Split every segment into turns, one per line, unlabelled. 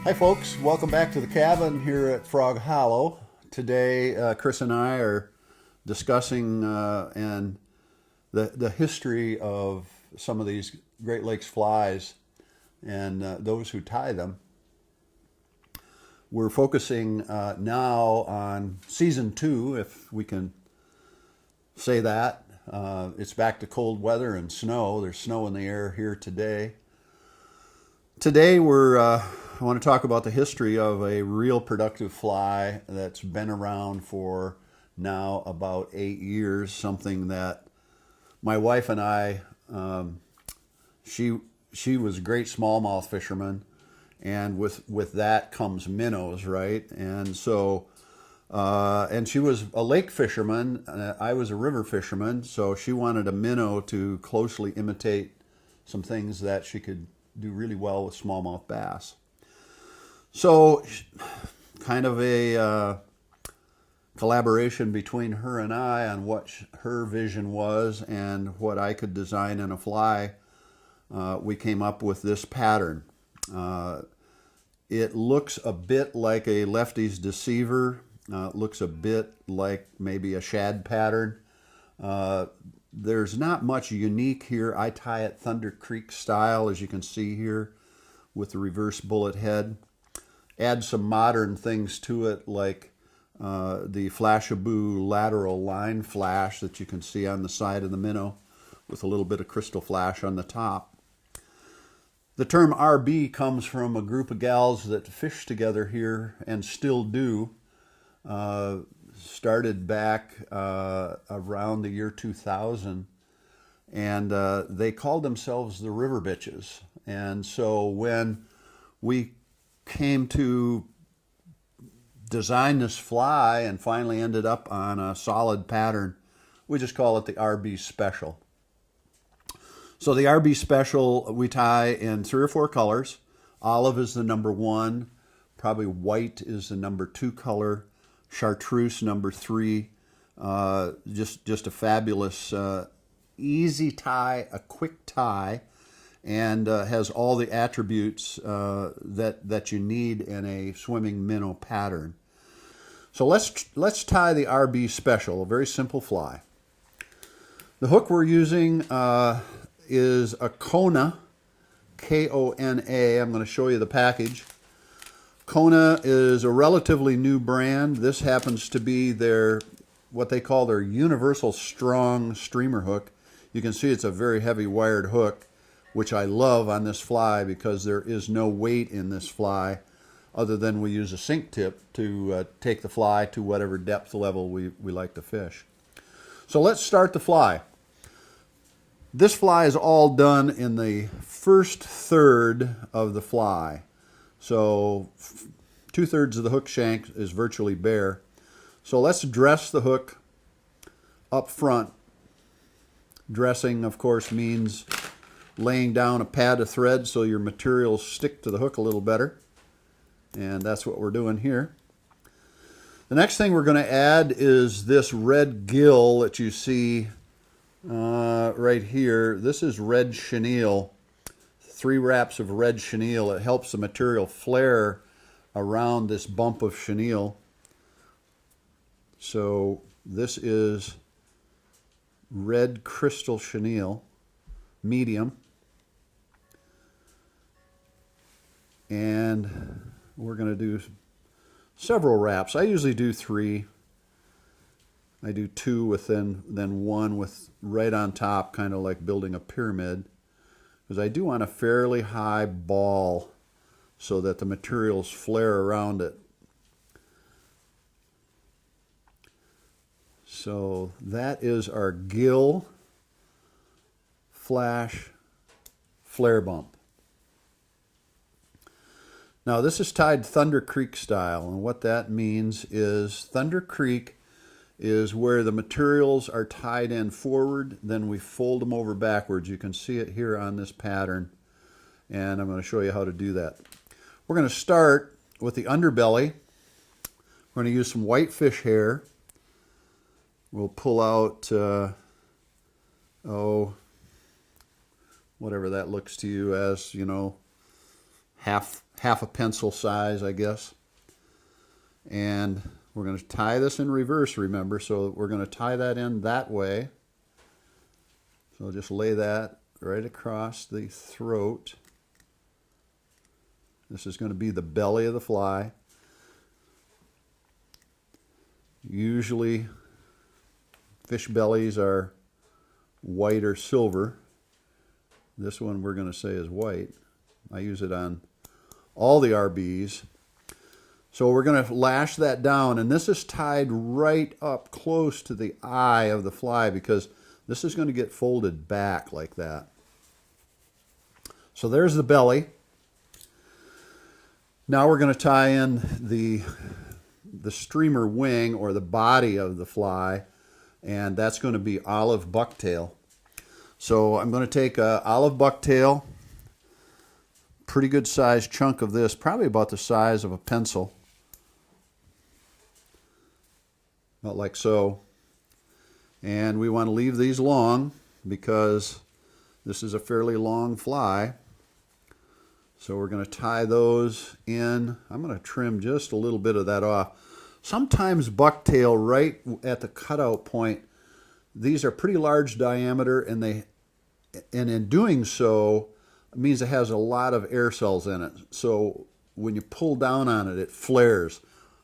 Hi folks, welcome back to the cabin here at Frog Hollow. Today Chris and I are discussing and the history of some of these Great Lakes flies and those who tie them. We're focusing now on season 2, if we can say that. It's back to cold weather and snow. There's snow in the air here today. Today I want to talk about the history of a real productive fly that's been around for now about 8 years, something that my wife and I, she was a great smallmouth fisherman, and with that comes minnows, right? And so, and she was a lake fisherman, I was a river fisherman, so she wanted a minnow to closely imitate some things that she could do really well with smallmouth bass. So, kind of a collaboration between her and I on what her vision was and what I could design in a fly. We came up with this pattern. It looks a bit like a Lefty's Deceiver. Looks a bit like maybe a shad pattern. There's not much unique here. I tie it Thunder Creek style, as you can see here, with the reverse bullet head. Add some modern things to it, like the Flashaboo lateral line flash that you can see on the side of the minnow with a little bit of crystal flash on the top. The term RB comes from a group of gals that fish together here and still do. Started back around the year 2000, and they called themselves the River Bitches. And so when we came to design this fly and finally ended up on a solid pattern, we just call it the RB Special. So the RB Special we tie in 3 or 4 colors. Olive is the number 1, probably white is the number 2 color, chartreuse number 3. Just a fabulous, easy tie, a quick tie, and has all the attributes that you need in a swimming minnow pattern. So let's tie the RB Special, a very simple fly. The hook we're using is a Kona, K-O-N-A. I'm going to show you the package. Kona is a relatively new brand. This happens to be what they call their universal strong streamer hook. You can see it's a very heavy wired hook, which I love on this fly because there is no weight in this fly other than we use a sink tip to take the fly to whatever depth level we like to fish. So let's start the fly. This fly is all done in the first third of the fly. So 2/3 of the hook shank is virtually bare. So let's dress the hook up front. Dressing, of course, means laying down a pad of thread so your materials stick to the hook a little better. And that's what we're doing here. The next thing we're going to add is this red gill that you see right here. This is red chenille. 3 wraps of red chenille. It helps the material flare around this bump of chenille. So this is red crystal chenille, medium. And we're going to do several wraps. I usually do 3. I do 2 with then 1 with right on top, kind of like building a pyramid, because I do want a fairly high ball so that the materials flare around it. So that is our Gill Flash Flare Bump. Now this is tied Thunder Creek style, and what that means is Thunder Creek is where the materials are tied in forward, then we fold them over backwards. You can see it here on this pattern, and I'm going to show you how to do that. We're going to start with the underbelly. We're going to use some white fish hair. We'll pull out, whatever that looks to you as, half half a pencil size, I guess. And we're going to tie this in reverse, remember, so we're going to tie that in that way. So just lay that right across the throat. This is going to be the belly of the fly. Usually fish bellies are white or silver. This one we're going to say is white. I use it on all the RBs. So we're going to lash that down, and this is tied right up close to the eye of the fly because this is going to get folded back like that. So there's the belly. Now we're going to tie in the streamer wing or the body of the fly, and that's going to be olive bucktail. So I'm going to take a olive bucktail, pretty good sized chunk of this, probably about the size of a pencil. About like so. And we want to leave these long because this is a fairly long fly. So we're going to tie those in. I'm going to trim just a little bit of that off. Sometimes bucktail right at the cutout point, these are pretty large diameter, and in doing so, it means it has a lot of air cells in it. So when you pull down on it, it flares.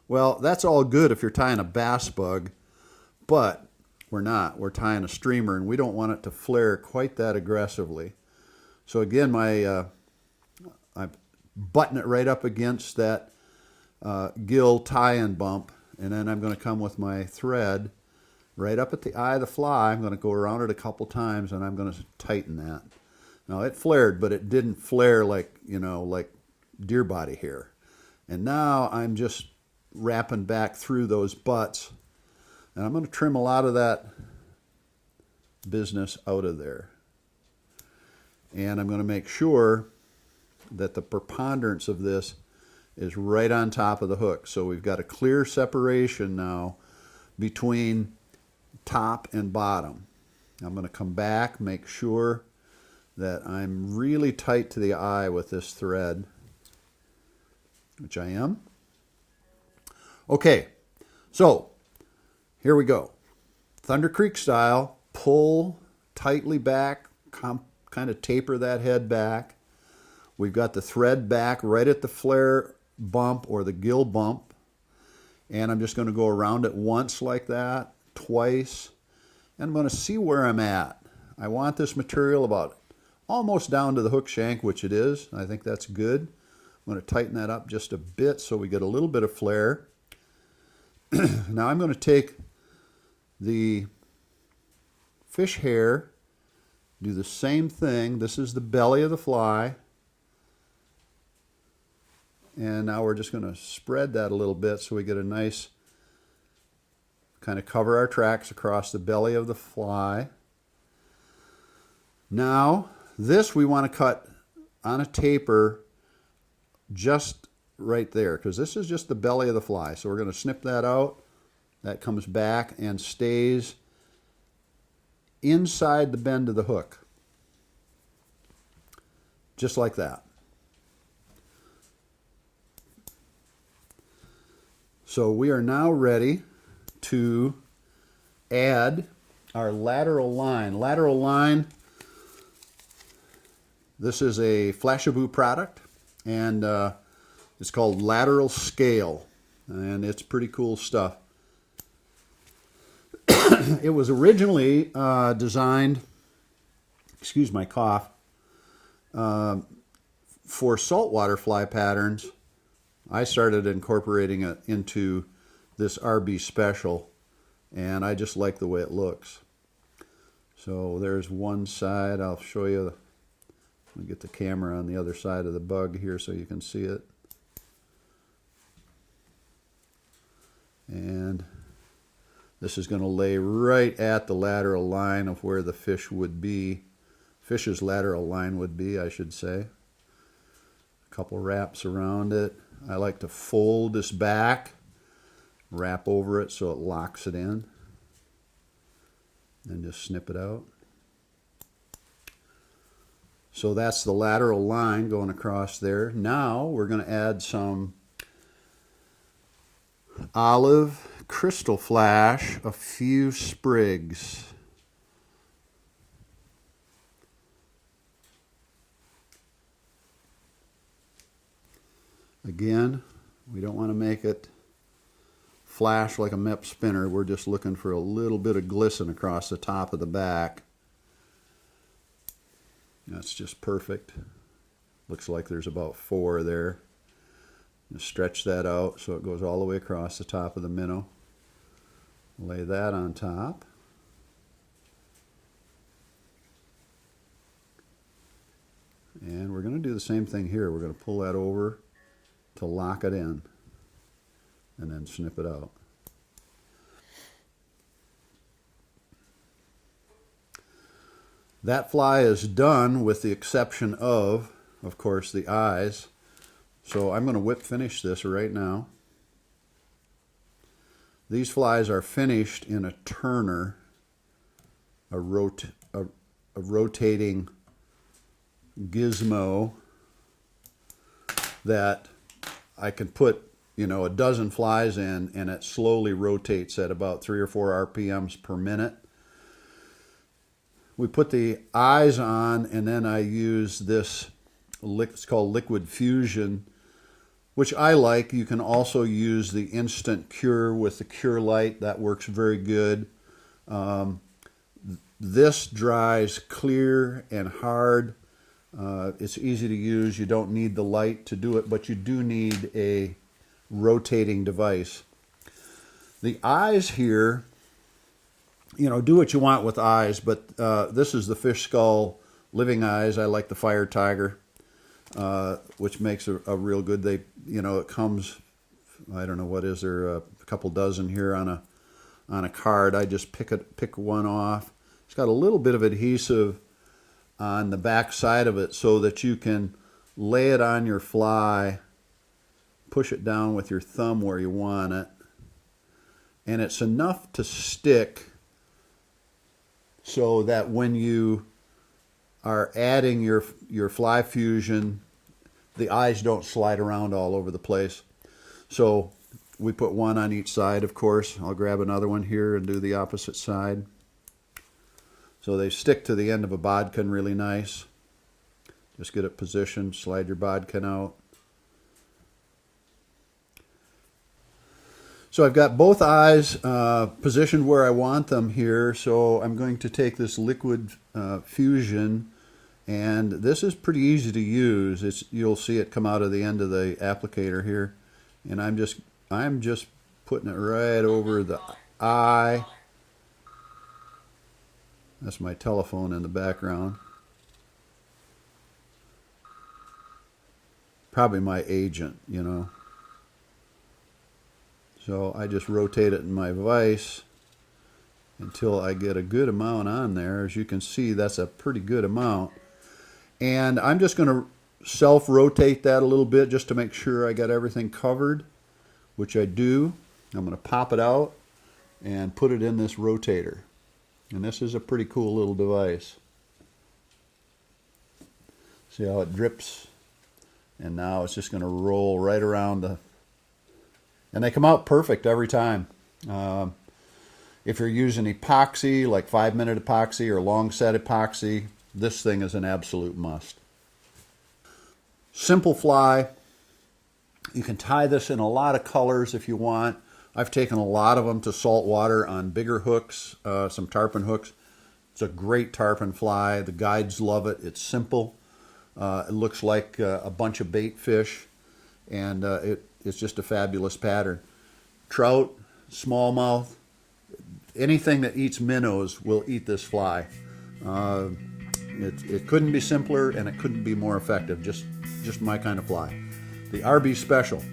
Well, that's all good if you're tying a bass bug, but we're not. We're tying a streamer, and we don't want it to flare quite that aggressively. So again, I button it right up against that gill tie-in bump, and then I'm going to come with my thread right up at the eye of the fly. I'm going to go around it a couple times, and I'm going to tighten that. Now it flared, but it didn't flare like, like deer body hair. And now I'm just wrapping back through those butts, and I'm going to trim a lot of that business out of there. And I'm going to make sure that the preponderance of this is right on top of the hook. So we've got a clear separation now between top and bottom. I'm going to come back, make sure that I'm really tight to the eye with this thread, which I am. Okay, so here we go. Thunder Creek style, pull tightly back, kind of taper that head back. We've got the thread back right at the flare bump or the gill bump, and I'm just going to go around it once like that, twice, and I'm going to see where I'm at. I want this material about almost down to the hook shank, which it is. I think that's good. I'm going to tighten that up just a bit so we get a little bit of flare. Now I'm going to take the fish hair, do the same thing. This is the belly of the fly. And now we're just going to spread that a little bit so we get a nice, kind of cover our tracks across the belly of the fly. Now, this we want to cut on a taper just right there, because this is just the belly of the fly. So we're going to snip that out. That comes back and stays inside the bend of the hook. Just like that. So we are now ready to add our lateral line. Lateral line, this is a Flashabou product, and it's called Lateral Scale, and it's pretty cool stuff. It was originally designed, excuse my cough, for saltwater fly patterns. I started incorporating it into this RB Special, and I just like the way it looks. So there's one side. I'll show you. Let me get the camera on the other side of the bug here so you can see it. And this is going to lay right at the lateral line of where the fish would be. Fish's lateral line would be, I should say. A couple wraps around it. I like to fold this back, wrap over it so it locks it in, and just snip it out. So that's the lateral line going across there. Now we're going to add some olive crystal flash, a few sprigs. Again, we don't want to make it flash like a MEP spinner. We're just looking for a little bit of glisten across the top of the back. That's just perfect. Looks like there's about 4 there. Just stretch that out so it goes all the way across the top of the minnow. Lay that on top. And we're going to do the same thing here. We're going to pull that over to lock it in and then snip it out. That fly is done with the exception of course, the eyes. So I'm going to whip finish this right now. These flies are finished in a turner, a rotating gizmo that I can put, a dozen flies in, and it slowly rotates at about 3 or 4 RPMs per minute. We put the eyes on, and then I use this, it's called Liquid Fusion, which I like. You can also use the Instant Cure with the Cure Light. That works very good. This dries clear and hard. It's easy to use. You don't need the light to do it, but you do need a rotating device. The eyes here, do what you want with eyes, but this is the fish skull living eyes. I like the Fire Tiger, which makes a real good. It comes, I don't know, what is there, a couple dozen here on a card. I just pick one off. It's got a little bit of adhesive on the back side of it so that you can lay it on your fly, push it down with your thumb where you want it, and it's enough to stick so that when you are adding your fly fusion, the eyes don't slide around all over the place. So we put one on each side, of course. I'll grab another one here and do the opposite side. So they stick to the end of a bodkin really nice. Just get it positioned, slide your bodkin out. So I've got both eyes positioned where I want them here. So I'm going to take this Liquid Fusion, and this is pretty easy to use. You'll see it come out of the end of the applicator here, and I'm just putting it right over the eye. That's my telephone in the background. Probably my agent, So I just rotate it in my vise until I get a good amount on there. As you can see, that's a pretty good amount. And I'm just going to self-rotate that a little bit just to make sure I got everything covered, which I do. I'm going to pop it out and put it in this rotator. And this is a pretty cool little device. See how it drips? And now it's just going to roll right around and they come out perfect every time. If you're using epoxy, like 5-minute epoxy or long set epoxy, this thing is an absolute must. Simple fly. You can tie this in a lot of colors if you want. I've taken a lot of them to salt water on bigger hooks, some tarpon hooks. It's a great tarpon fly. The guides love it. It's simple. It looks like a bunch of bait fish, and it's just a fabulous pattern. Trout, smallmouth, anything that eats minnows will eat this fly. It couldn't be simpler, and it couldn't be more effective. Just my kind of fly. The RB Special.